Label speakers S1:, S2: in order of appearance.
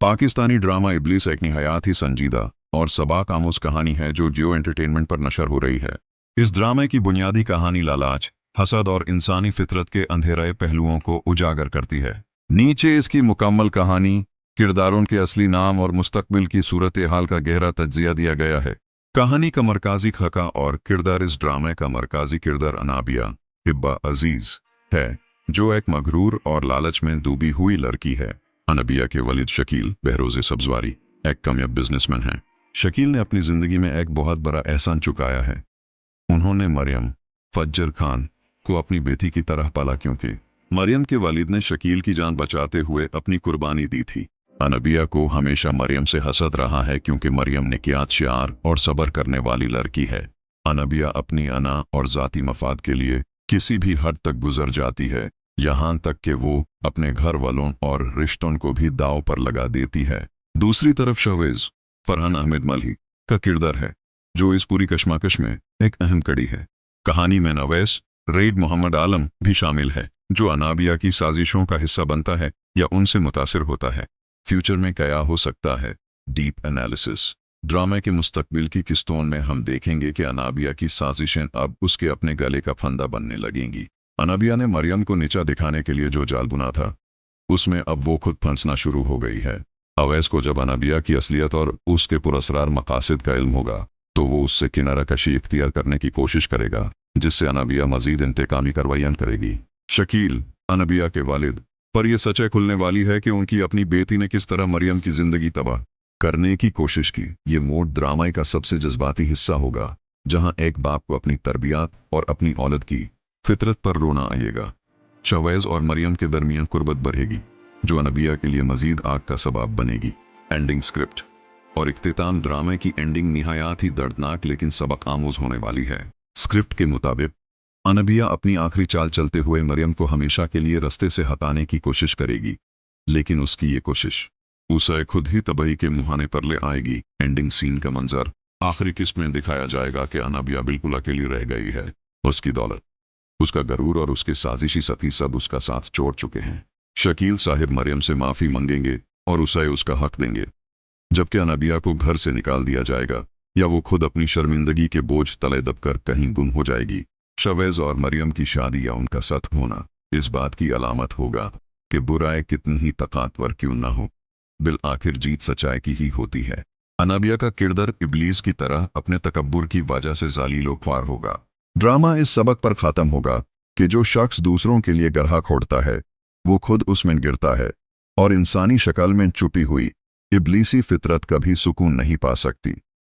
S1: Pakistani drama इब्लीस एक निहायत ही संजीदा और सबक आमूज कहानी है जो जियो एंटरटेनमेंट पर नशर हो रही है। इस ड्रामे की बुनियादी कहानी लालच, हसद और इंसानी फितरत के अंधेरे पहलुओं को उजागर करती है। नीचे इसकी मुकम्मल कहानी, किरदारों के असली नाम और मुस्तकबिल की सूरत हाल का गहरा तज्जिया दिया गया है। कहानी का मरकाजी खाका और किरदार। इस ड्रामे का मरकाजी किरदार अनाबिया हिब्बा अजीज है, जो एक मगरूर और लालच में डूबी हुई लड़की है। अनबिया के वलिद शकील बहरोज़ सब्जवारी एक कामयाब बिजनेसमैन हैं। शकील ने अपनी जिंदगी में एक बहुत बड़ा एहसान चुकाया है। उन्होंने मरियम फज्जर खान को अपनी बेटी की तरह पाला, क्योंकि मरियम के वालिद ने शकील की जान बचाते हुए अपनी कुर्बानी दी थी। अनबिया को हमेशा मरियम से हसद रहा है, क्योंकि मरियम निकियात शार और सब्र करने वाली लड़की है। अनबिया अपनी अना और ज़ाती मफाद के लिए किसी भी हद तक गुजर जाती है, यहाँ तक कि वो अपने घर वालों और रिश्तों को भी दांव पर लगा देती है। दूसरी तरफ शहवेज फरहान अहमद मल्ही का किरदार है, जो इस पूरी कशमकश में एक अहम कड़ी है। कहानी में नवैस रेड मोहम्मद आलम भी शामिल है, जो अनाबिया की साजिशों का हिस्सा बनता है या उनसे मुतासिर होता है। फ्यूचर में क्या हो सकता है? Deep analysis. ड्रामे के मुस्तकबिल की किस्तों में हम देखेंगे कि अनाबिया की साजिशें अब उसके अपने गले का फंदा बनने लगेंगी। अनाबिया ने मरियम को नीचा दिखाने के लिए जो जाल बुना था, उसमें अब वो खुद फंसना शुरू हो गई है। अवैस को जब अनाबिया की असलियत और उसके पुरस्रार मकासद का इल्म होगा, तो वो उससे किनारा कशी इख्तियार करने की कोशिश करेगा, जिससे अनाबिया मजीद इंतकामी कार्रवाइयां करेगी। शकील अनाबिया के वालिद पर यह सच्चाई खुलने वाली है कि उनकी अपनी बेटी ने किस तरह मरियम की जिंदगी तबाह करने की कोशिश की। ये मोड ड्रामा का सबसे जज्बाती हिस्सा होगा, जहां एक बाप को अपनी तरबियत और अपनी औलद की फितरत पर रोना आएगा। शहवेज और मरियम के दरमियान कुर्बत बढ़ेगी, जो अनबिया के लिए मजीद आग का सबब बनेगी। एंडिंग स्क्रिप्ट और इख्तिताम। ड्रामे की एंडिंग निहायत ही दर्दनाक लेकिन सबक आमूज होने वाली है। स्क्रिप्ट के मुताबिक अनबिया अपनी आखिरी चाल चलते हुए मरियम को हमेशा के लिए रास्ते से हटाने की कोशिश करेगी, लेकिन उसकी ये कोशिश उसे खुद ही तबाही के मुहाने पर ले आएगी। एंडिंग सीन का मंजर आखिरी किस्त में दिखाया जाएगा कि अनबिया बिल्कुल अकेली रह गई है। उसकी दौलत, उसका गरूर और उसके साजिशी साथी सब उसका साथ छोड़ चुके हैं। शकील साहिब मरियम से माफ़ी मांगेंगे और उसे उसका हक देंगे, जबकि अनबिया को घर से निकाल दिया जाएगा, या वो खुद अपनी शर्मिंदगी के बोझ तले दबकर कहीं गुम हो जाएगी। शहवेज और मरियम की शादी या उनका साथ होना इस बात की अलामत होगा कि बुराई कितनी ही ताकतवर क्यों ना हो, बिल आखिर जीत सच्चाई की ही होती है। अनाबिया का किरदार इब्लीस की तरह अपने तकब्बुर की वजह से जालीलो ख्वार होगा। ड्रामा इस सबक पर ख़त्म होगा कि जो शख्स दूसरों के लिए गरहा खोड़ता है, वो खुद उसमें गिरता है, और इंसानी शक्ल में छुपी हुई इब्लीसी फितरत कभी सुकून नहीं पा सकती।